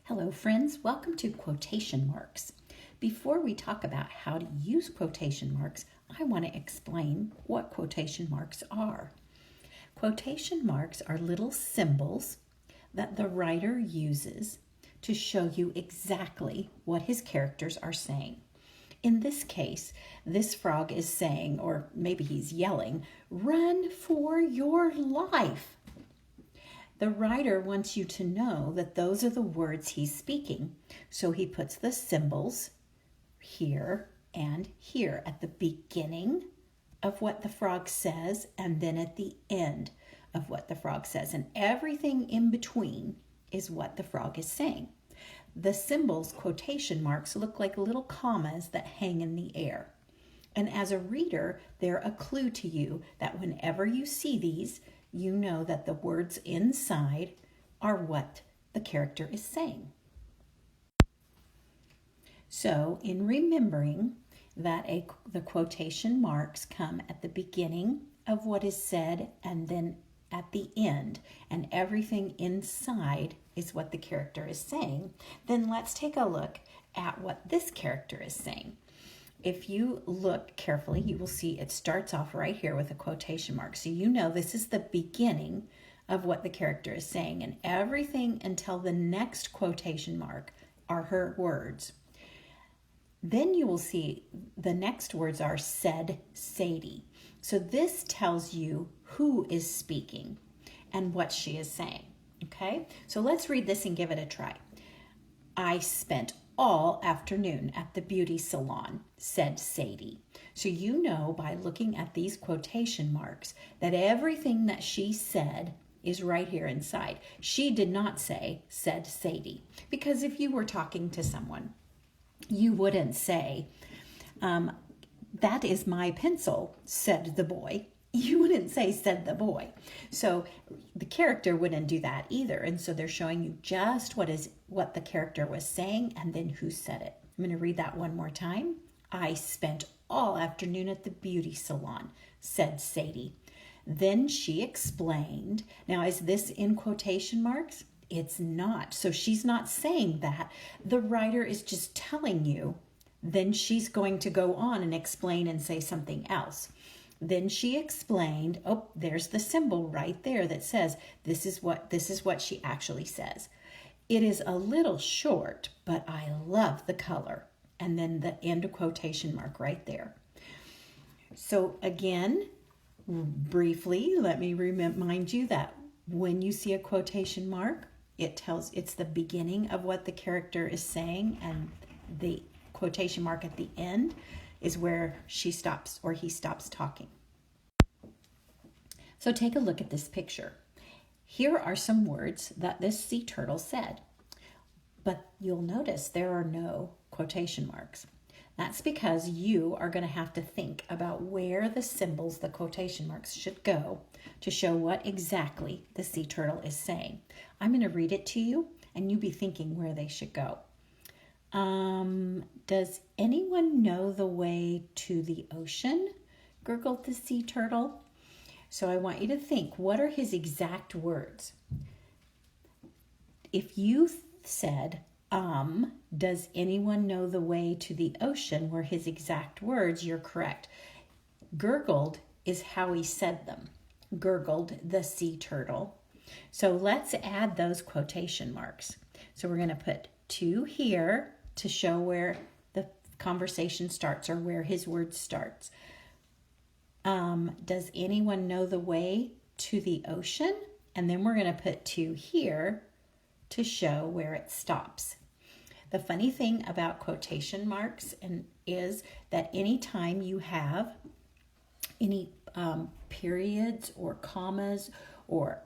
Hello friends, welcome to quotation marks. Before we talk about how to use quotation marks, I want to explain what quotation marks are. Quotation marks are little symbols that the writer uses to show you exactly what his characters are saying. In this case, this frog is saying, or maybe he's yelling, "Run for your life." The writer wants you to know that those are the words he's speaking. So he puts the symbols here and here at the beginning of what the frog says and then at the end of what the frog says. And everything in between is what the frog is saying. The symbols, quotation marks, look like little commas that hang in the air. And as a reader, they're a clue to you that whenever you see these, you know that the words inside are what the character is saying. So in remembering that the quotation marks come at the beginning of what is said and then at the end, and everything inside is what the character is saying, then let's take a look at what this character is saying. If you look carefully, you will see it starts off right here with a quotation mark. So you know this is the beginning of what the character is saying, and everything until the next quotation mark are her words. Then you will see the next words are said Sadie. So this tells you who is speaking and what she is saying. Okay, so let's read this and give it a try. I spent all afternoon at the beauty salon, said Sadie. So you know by looking at these quotation marks that everything that she said is right here inside. She did not say, said Sadie, because if you were talking to someone, you wouldn't say, that is my pencil, said the boy. You wouldn't say, said the boy. So the character wouldn't do that either. And so they're showing you just what the character was saying and then who said it. I'm going to read that one more time. I spent all afternoon at the beauty salon, said Sadie. Then she explained. Now, is this in quotation marks? It's not. So she's not saying that. The writer is just telling you. Then she's going to go on and explain and say something else. Then she explained, oh, there's the symbol right there that says this is what she actually says. It is a little short, but I love the color. And then the end of quotation mark right there. So again, briefly, let me remind you that when you see a quotation mark, it's the beginning of what the character is saying, and the quotation mark at the end is where she stops or he stops talking. So take a look at this picture. Here are some words that this sea turtle said, but you'll notice there are no quotation marks. That's because you are going to have to think about where the symbols, the quotation marks, should go to show what exactly the sea turtle is saying. I'm going to read it to you, and you be thinking where they should go. Does anyone know the way to the ocean? Gurgled the sea turtle. So I want you to think, what are his exact words? If you said, does anyone know the way to the ocean were his exact words, you're correct. Gurgled is how he said them. Gurgled the sea turtle. So let's add those quotation marks. So we're going to put 2 here to show where the conversation starts or where his word starts. Does anyone know the way to the ocean? And then we're going to put 2 here to show where it stops. The funny thing about quotation marks is that anytime you have any periods or commas or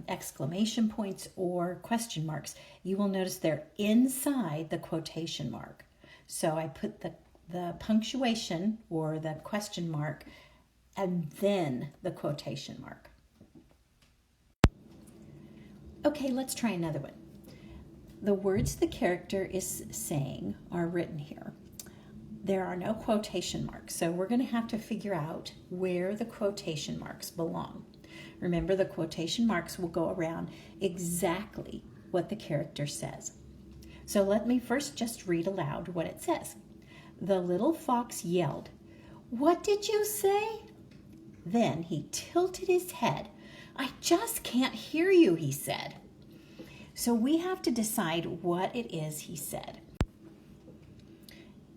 exclamation points or question marks, you will notice they're inside the quotation mark. So I put the punctuation or the question mark and then the quotation mark. Okay, let's try another one. The words the character is saying are written here. There are no quotation marks, so we're going to have to figure out where the quotation marks belong. Remember, the quotation marks will go around exactly what the character says. So let me first just read aloud what it says. The little fox yelled, "What did you say?" Then he tilted his head. "I just can't hear you," he said. So we have to decide what it is he said.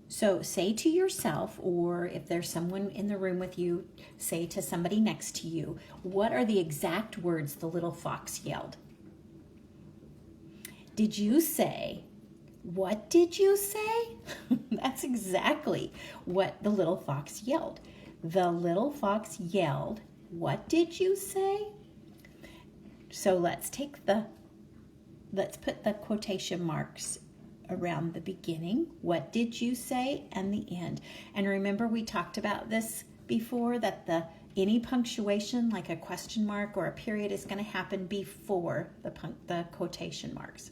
So say to yourself, or if there's someone in the room with you, say to somebody next to you, what are the exact words the little fox yelled? Did you say, "What did you say?" That's exactly what the little fox yelled. The little fox yelled, "What did you say?" So let's put the quotation marks around the beginning, "What did you say?" and the end. And remember, we talked about this before, that any punctuation, like a question mark or a period, is going to happen before the quotation marks.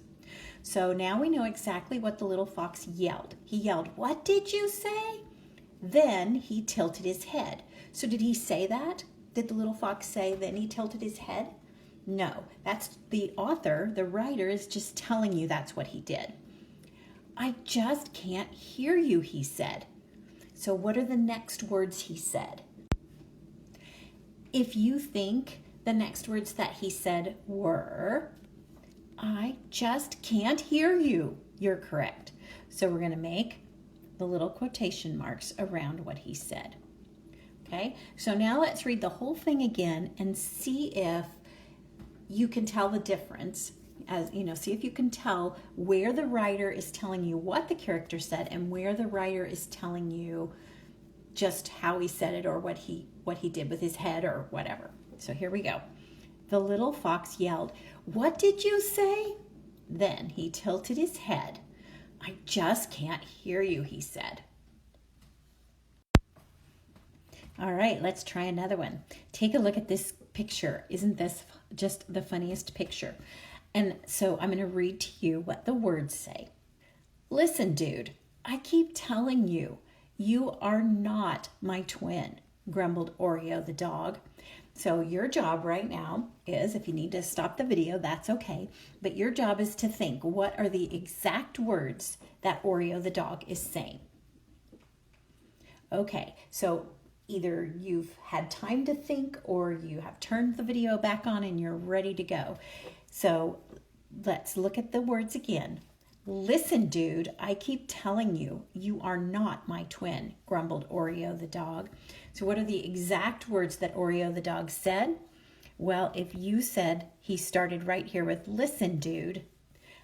So now we know exactly what the little fox yelled. He yelled, "What did you say?" Then he tilted his head. So did he say that? Did the little fox say then he tilted his head? No, that's the author, the writer, is just telling you that's what he did. "I just can't hear you," he said. So what are the next words he said? If you think the next words that he said were, "I just can't hear you," you're correct. So we're going to make the little quotation marks around what he said. Okay, so now let's read the whole thing again and see if you can tell the difference. As you know, see if you can tell where the writer is telling you what the character said and where the writer is telling you just how he said it, or what he did with his head or whatever. So here we go. The little fox yelled, "What did you say?" Then he tilted his head. "I just can't hear you," he said. All right, let's try another one. Take a look at this picture. Isn't this just the funniest picture? And so I'm going to read to you what the words say. "Listen, dude, I keep telling you, you are not my twin," grumbled Oreo the dog. So your job right now is, if you need to stop the video, that's okay. But your job is to think, what are the exact words that Oreo the dog is saying? Okay, so either you've had time to think or you have turned the video back on and you're ready to go. So let's look at the words again. "Listen, dude, I keep telling you, you are not my twin," grumbled Oreo the dog. So what are the exact words that Oreo the dog said? Well, if you said, he started right here with, "Listen, dude,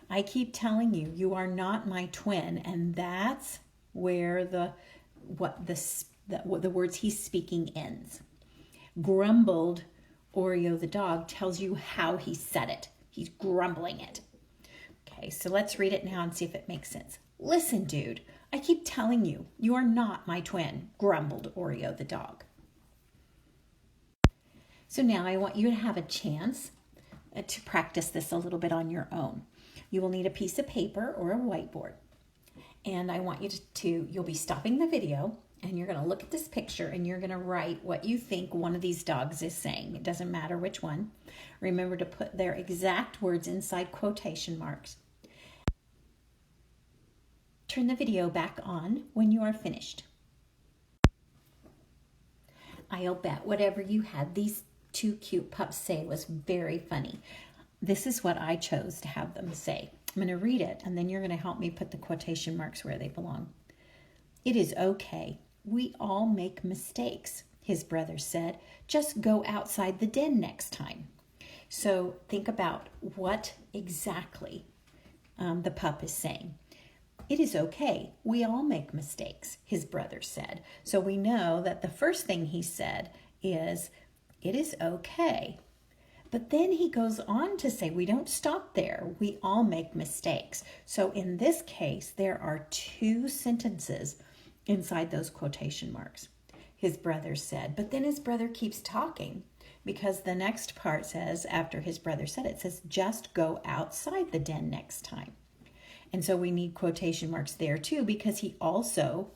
I keep telling you, you are not my twin," and that's where the words he's speaking ends. Grumbled Oreo the dog tells you how he said it. He's grumbling it. Okay, so let's read it now and see if it makes sense. "Listen, dude, I keep telling you, you are not my twin," grumbled Oreo the dog. So now I want you to have a chance to practice this a little bit on your own. You will need a piece of paper or a whiteboard. And I want you you'll be stopping the video, and you're going to look at this picture and you're going to write what you think one of these dogs is saying. It doesn't matter which one. Remember to put their exact words inside quotation marks. Turn the video back on when you are finished. I'll bet whatever you had these two cute pups say was very funny. This is what I chose to have them say. I'm going to read it, and then you're going to help me put the quotation marks where they belong. "It is okay. We all make mistakes," his brother said. "Just go outside the den next time." So think about what exactly the pup is saying. "It is okay. We all make mistakes," his brother said. So we know that the first thing he said is, "It is okay." But then he goes on to say, we don't stop there. We all make mistakes. So in this case, there are two sentences inside those quotation marks. His brother said, but then his brother keeps talking, because the next part says, after his brother said it, says, "Just go outside the den next time." And so we need quotation marks there too, because he also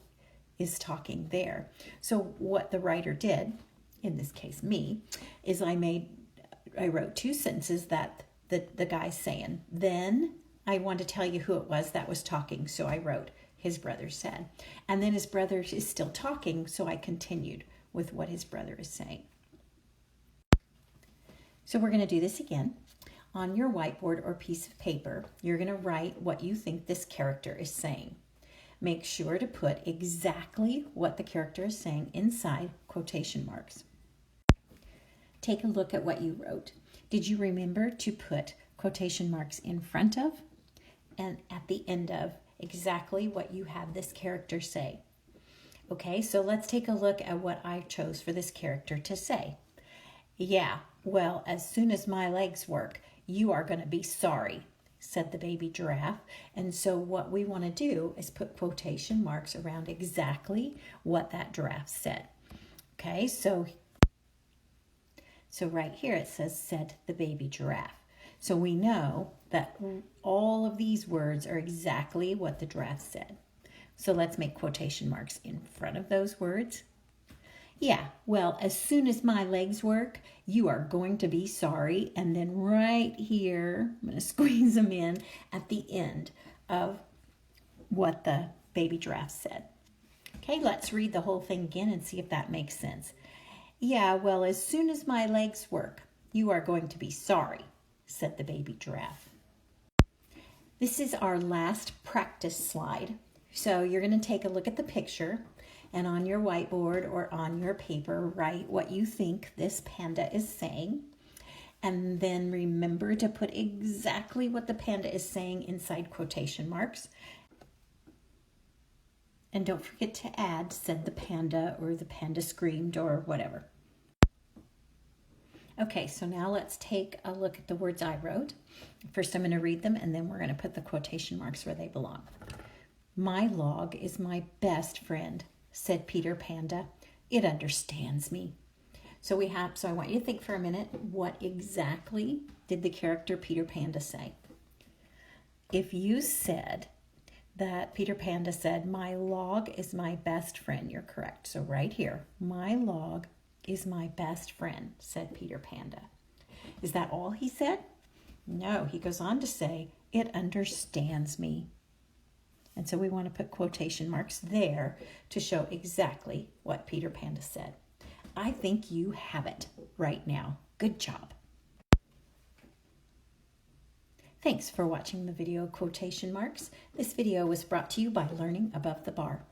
is talking there. So what the writer did, in this case me, is I wrote two sentences that the guy's saying. Then I wanted to tell you who it was that was talking, so I wrote, his brother said. And then his brother is still talking, so I continued with what his brother is saying. So we're going to do this again. On your whiteboard or piece of paper, you're going to write what you think this character is saying. Make sure to put exactly what the character is saying inside quotation marks. Take a look at what you wrote. Did you remember to put quotation marks in front of and at the end of exactly what you have this character say? Okay, so let's take a look at what I chose for this character to say. Yeah, well, as soon as my legs work, you are going to be sorry, said the baby giraffe. And so what we want to do is put quotation marks around exactly what that giraffe said. Okay, so right here it said the baby giraffe. So we know that all of these words are exactly what the giraffe said. So let's make quotation marks in front of those words. Yeah, well, as soon as my legs work, you are going to be sorry. And then right here, I'm going to squeeze them in at the end of what the baby giraffe said. Okay, let's read the whole thing again and see if that makes sense. Yeah, well, as soon as my legs work, you are going to be sorry, said the baby giraffe. This is our last practice slide. So you're going to take a look at the picture, and on your whiteboard or on your paper, write what you think this panda is saying. And then remember to put exactly what the panda is saying inside quotation marks. And don't forget to add, said the panda, or the panda screamed, or whatever. Okay, so now let's take a look at the words I wrote. First, I'm going to read them, and then we're going to put the quotation marks where they belong. My log is my best friend, said Peter Panda. It understands me. So I want you to think for a minute, what exactly did the character Peter Panda say? If you said that Peter Panda said, my log is my best friend, you're correct. So right here, my log is my best friend, said Peter Panda. Is that all he said? No, he goes on to say, it understands me. And so we want to put quotation marks there to show exactly what Peter Panda said. I think you have it right now. Good job. Thanks for watching the video Quotation Marks. This video was brought to you by Learning Above the Bar.